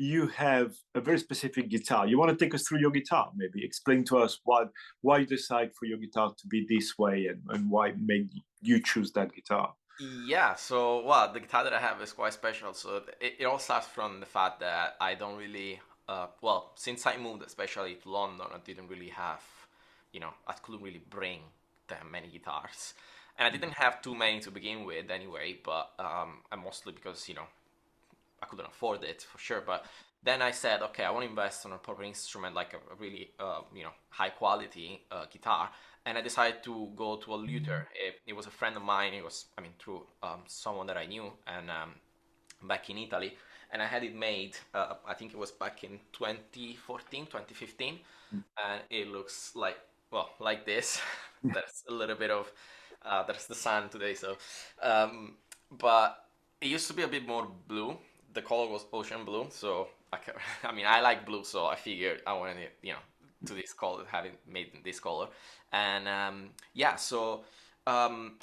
you have a very specific guitar. You want to take us through your guitar, maybe explain to us why you decide for your guitar to be this way, and why made you choose that guitar. Yeah, so well, the guitar that I have is quite special. So it all starts from the fact that I don't really, well, since I moved, especially to London, I didn't really have, I couldn't really bring that many guitars. And I didn't have too many to begin with anyway, but and mostly because, I couldn't afford it for sure. But then I said, okay, I want to invest on a proper instrument, like a really, high quality guitar. And I decided to go to a luthier. It was a friend of mine. It was, I mean, through someone that I knew, and back in Italy. And I had it made. I think it was back in 2014, 2015, and it looks like, well, like this. That's a little bit of there's the sun today, so but it used to be a bit more blue. The color was ocean blue, so I mean, I like blue, so I figured I wanted it, to this color, having made this color, and yeah, so um,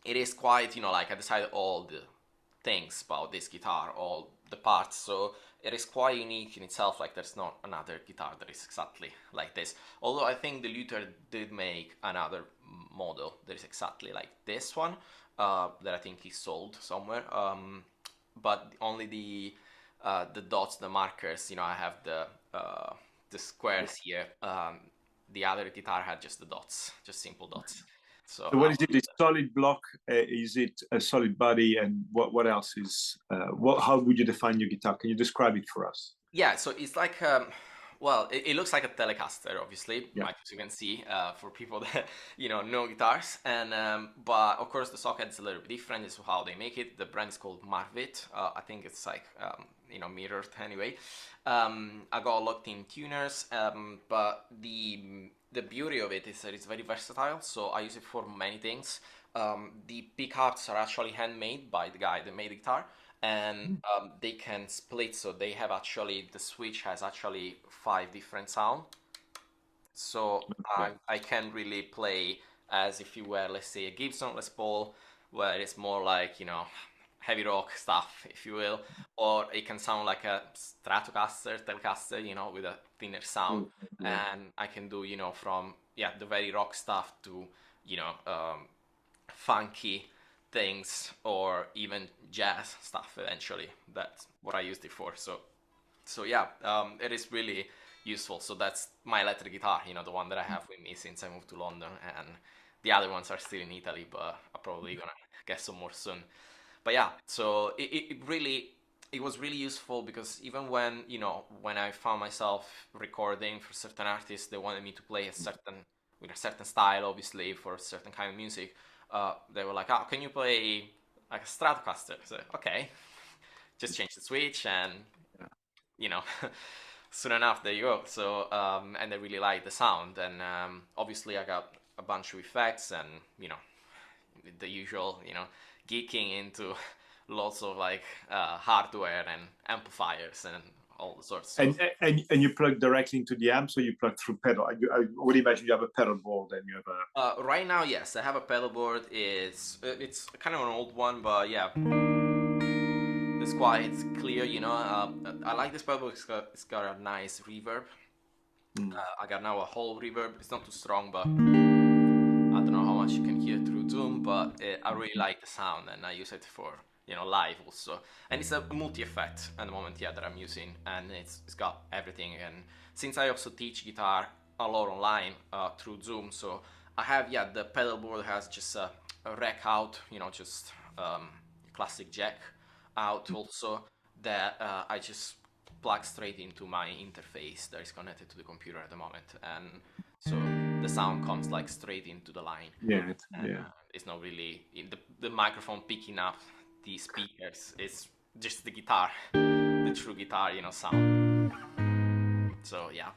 it is quite, like I decided all the things about this guitar, all the parts, so it is quite unique in itself. Like there's not another guitar that is exactly like this. Although I think the Luther did make another model that is exactly like this one, that I think he sold somewhere. But only the dots, the markers. I have the squares here. The other guitar had just the dots, just simple dots. So So what is it? A solid block? Is it a solid body? And what else is? What? How would you define your guitar? Can you describe it for us? yeah, so it's like well, it looks like a Telecaster, obviously, Yeah. like as you can see, for people that know guitars. And but of course the socket's a little bit different. Is how they make it. The brand is called Marvit. I think it's like mirrored anyway. I got locked-in tuners, but the beauty of it is that it's very versatile. So I use it for many things. The pickups are actually handmade by the guy that made the guitar, and they can split. So they have actually, the switch has actually 5 different sound. So Okay. I can really play as if you were, let's say, a Gibson Les Paul, where it's more like, heavy rock stuff, if you will, or it can sound like a Stratocaster, Telecaster, with a thinner sound. Yeah. And I can do, from, yeah, the very rock stuff to, funky things, or even jazz stuff eventually. That's what I used it for. So yeah, it is really useful. So that's my electric guitar, the one that I have with me since I moved to London, and the other ones are still in Italy, but I'm probably gonna get some more soon. But yeah, so it was really useful, because even when I found myself recording for certain artists, they wanted me to play with a certain style, obviously, for a certain kind of music. They were like, "Oh, can you play like a Stratocaster?" So okay, just change the switch, and you know, soon enough, there you go. So and I really like the sound, and obviously I got a bunch of effects, and the usual, geeking into lots of like hardware and amplifiers and all sorts of. And you plug directly into the amp, so you plug through pedal. I would imagine you have a pedal board and you have a. Right now, yes, I have a pedal board. It's kind of an old one, but yeah, it's quite clear. I like this pedal board. It's got a nice reverb. I got now a whole reverb. It's not too strong, but I don't know how much you can hear through Zoom, but I really like the sound, and I use it for live also. And it's a multi effect at the moment, yeah, that I'm using, and it's got everything. And since I also teach guitar a lot online through Zoom, so I have, yeah, the pedal board has just a rack out, just classic jack out also, that I just plug straight into my interface that is connected to the computer at the moment, and so the sound comes like straight into the line, Yeah, and yeah. it's not really the microphone picking up the speakers. It's just the guitar, the true guitar, sound. So yeah.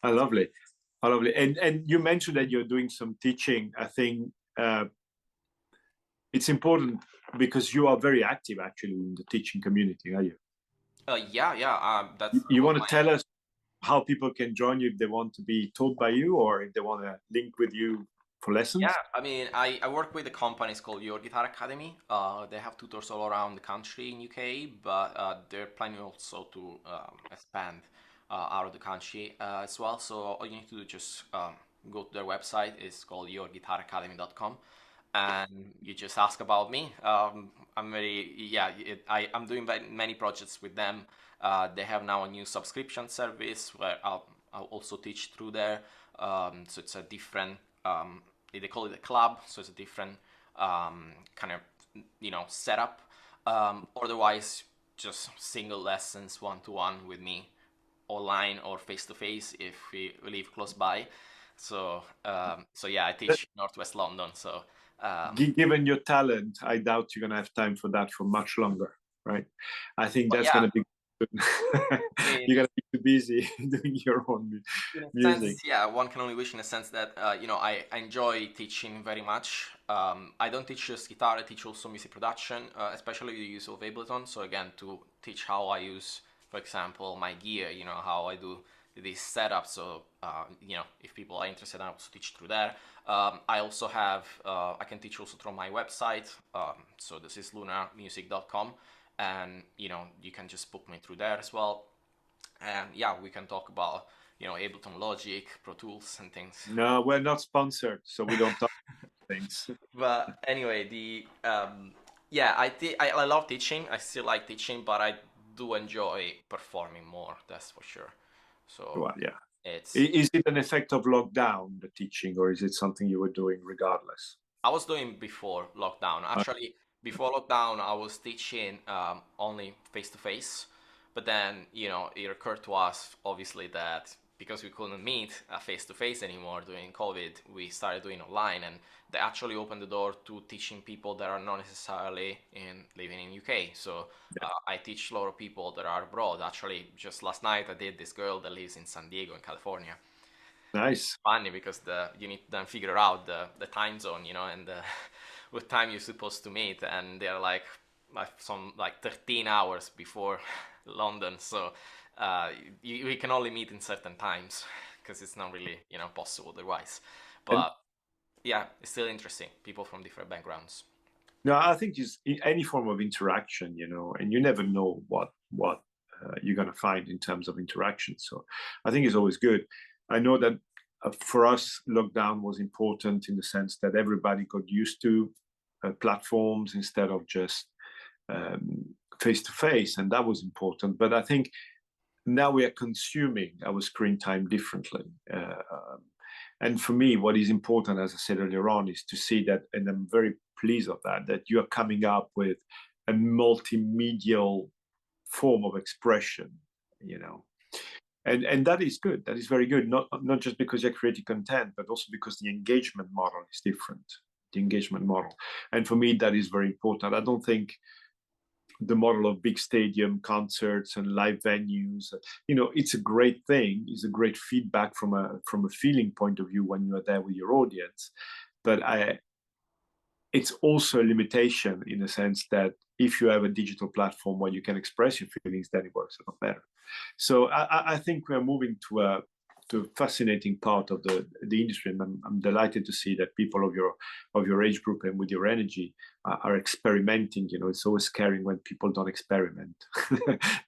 Lovely. Lovely. And you mentioned that you're doing some teaching. I think it's important because you are very active actually in the teaching community, are you? Yeah, yeah. That's You was want to my. tell us how people can join you if they want to be taught by you, or if they want to link with you? for Yeah, lessons? I mean, I work with a company. It's called Your Guitar Academy. They have tutors all around the country in UK, but they're planning also to expand out of the country as well. So all you need to do is just go to their website. It's called yourguitaracademy.com, and you just ask about me. I'm very, yeah, I'm doing many projects with them. They have now a new subscription service where I'll also teach through there. So it's a different, they call it a club, so it's a different kind of, setup. Otherwise, just single lessons, one-to-one with me, online or face-to-face if we live close by. So yeah, I teach Northwest London. So Given your talent, I doubt you're going to have time for that for much longer, right? I think but that's yeah, going to be I mean, you're going to be too busy doing your own in a music. sense, yeah, one can only wish in a sense that I enjoy teaching very much. I don't teach just guitar; I teach also music production, especially with the use of Ableton. So again, to teach how I use, for example, my gear, how I do this setup. So if people are interested, I also teach through there. I also have I can teach also through my website. So this is lunarmusic.com, and you can just book me through there as well. And yeah, we can talk about Ableton Logic, Pro Tools, and things. No, we're not sponsored, so we don't talk things. But anyway, the yeah, I love teaching. I still like teaching, but I do enjoy performing more. That's for sure. So Well, yeah. it's Is it an effect of lockdown, the teaching, or is it something you were doing regardless? I was doing before lockdown. Actually, before lockdown, I was teaching only face to face. But then, it occurred to us, obviously, that because we couldn't meet face to face anymore during COVID, we started doing online, and they actually opened the door to teaching people that are not necessarily living in UK. So I teach a lot of people that are abroad. Actually, just last night, I did this girl that lives in San Diego in California. Nice. Funny because you need to then figure out the time zone, and what time you're supposed to meet, and they're like some like 13 hours before London, so we can only meet in certain times because it's not really possible otherwise. And But yeah, it's still interesting. People from different backgrounds. no, I think it's any form of interaction, and you never know what you're going to find in terms of interaction. So I think it's always good. I know that for us, lockdown was important in the sense that everybody got used to platforms instead of just face to face, and that was important. But I think now we are consuming our screen time differently. And for me, what is important, as I said earlier on, is to see that, and I'm very pleased of that you are coming up with a multimedial form of expression, you know. And that is good. That is very good. Not just because you're creating content, but also because the engagement model is different. The engagement model, and for me, that is very important. I don't think the model of big stadium concerts and live venues, it's a great thing. It's a great feedback from a feeling point of view when you are there with your audience. But it's also a limitation in the sense that if you have a digital platform where you can express your feelings, then it works a lot better. So I think we're moving to a fascinating part of the industry, and I'm delighted to see that people of your age group and with your energy are experimenting. It's always scary when people don't experiment.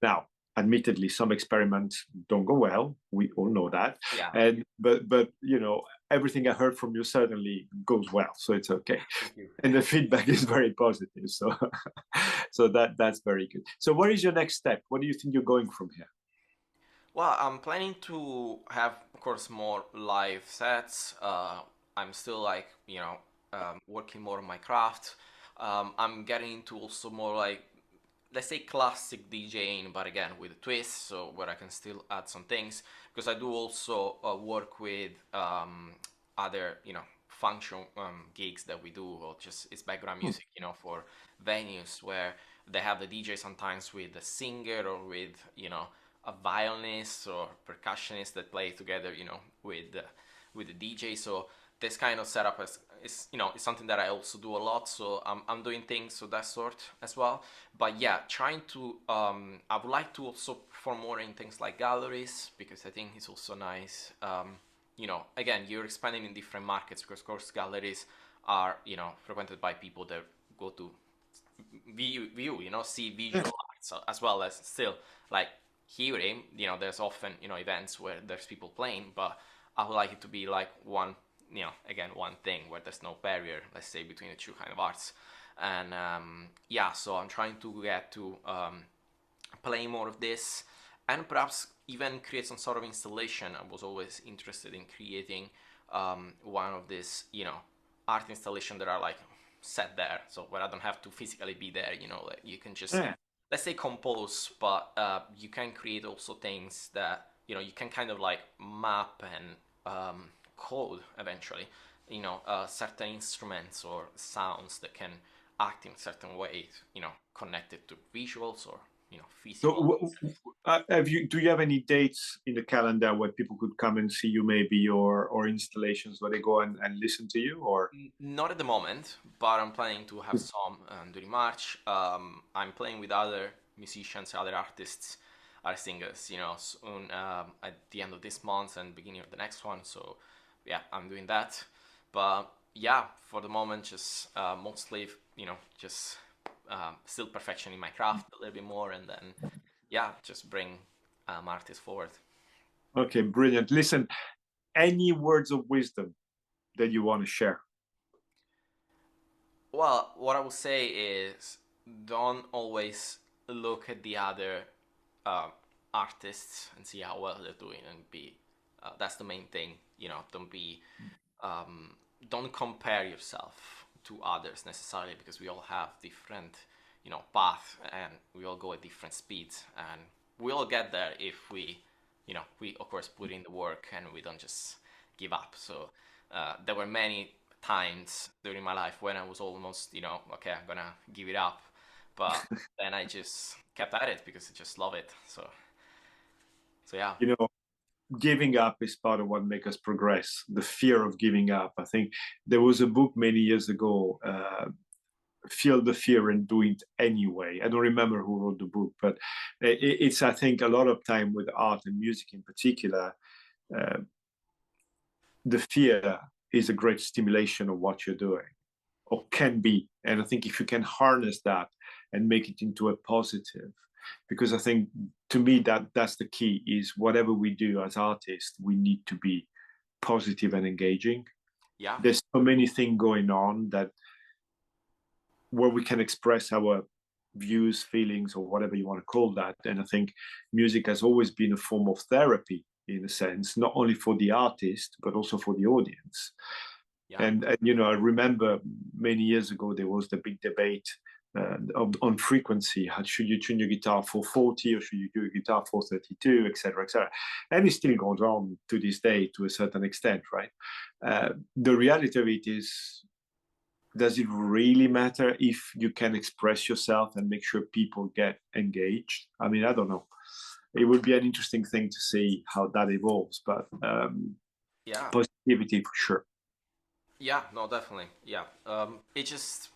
Now, admittedly, some experiments don't go well. We all know that, Yeah, and but everything I heard from you certainly goes well, so it's okay. thank you. And the feedback is very positive, so so that's very good. So, what is your next step? What do you think you're going from here? Well, I'm planning to have, of course, more live sets. I'm still working more on my craft. I'm getting into also more like, let's say, classic DJing, but again with a twist, so where I can still add some things, because I do also work with other function gigs that we do, or just it's background Hmm. music, for venues where they have the DJ sometimes with a singer or with a violinist or percussionist that play together, with the DJ. So this kind of setup is it's something that I also do a lot. So I'm doing things of that sort as well. But yeah, trying to I would like to also perform more in things like galleries, because I think it's also nice. again, you're expanding in different markets because, of course, galleries are, frequented by people that go to see Yeah. visual arts as well as still like hearing. There's often, events where there's people playing, but I would like it to be like one, again, one thing where there's no barrier, let's say, between the two kind of arts. And yeah, so I'm trying to get to play more of this and perhaps even create some sort of installation. I was always interested in creating one of these, art installation that are like set there, so where I don't have to physically be there. Like you can just, Yeah. let's say, compose, but you can create also things that you can kind of like map and code eventually. Certain instruments or sounds that can act in certain ways. Connected to visuals or So, physical. do you have any dates in the calendar where people could come and see you, maybe, or installations where they go and listen to you, or? Not at the moment, but I'm planning to have some during March. I'm playing with other musicians, other artists, other singers, soon at the end of this month and beginning of the next one. So, yeah, I'm doing that. But yeah, for the moment, just mostly, just still perfection in my craft a little bit more, and then yeah, just bring artists forward. Okay, brilliant. Listen, any words of wisdom that you want to share? Well, what I would say is don't always look at the other uh, artists and see how well they're doing and be. That's the main thing. Don't be. Um, don't compare yourself to others necessarily because we all have different, path and we all go at different speeds and we all get there if we of course put in the work and we don't just give up. So there were many times during my life when I was almost, okay, I'm gonna give it up, but then I just kept at it because I just love it. So yeah. You know, giving up is part of what makes us progress. The fear of giving up. I think there was a book many years ago, Feel the Fear and Do It Anyway. I don't remember who wrote the book, but it's, I think, a lot of time with art and music in particular. Uh, the fear is a great stimulation of what you're doing, or can be. And I think if you can harness that and make it into a positive, because I think, to me, that's the key, is whatever we do as artists, we need to be positive and engaging. Yeah. There's so many things going on that where we can express our views, feelings, or whatever you want to call that. And I think music has always been a form of therapy, in a sense, not only for the artist but also for the audience. Yeah. And I remember many years ago there was the big debate on frequency. Should you tune your guitar 440 or should you do a guitar 432, etc., etc. And it still goes on to this day to a certain extent, right? The reality of it is, does it really matter if you can express yourself and make sure people get engaged? I mean, I don't know. It would be an interesting thing to see how that evolves, but Yeah. positivity for sure. Yeah, no, definitely. Yeah. It just,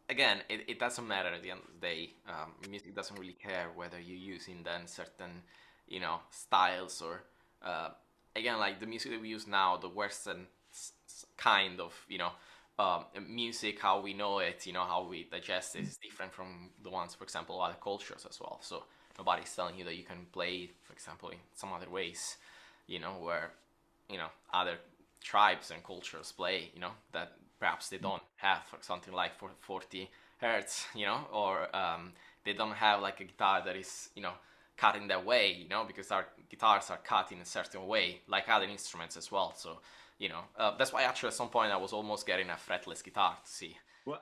again, it doesn't matter at the end of the day. Music doesn't really care whether you're using then certain, styles or, uh, again, like the music that we use now, the Western kind of, music, how we know it, how we digest it is different from the ones, for example, other cultures as well. So nobody's telling you that you can play, for example, in some other ways, where, other tribes and cultures play, that perhaps they don't have for something like for 40 hertz, or they don't have like a guitar that is, cut in that way, because our guitars are cut in a certain way, like other instruments as well. So, that's why actually at some point I was almost getting a fretless guitar to see. Well,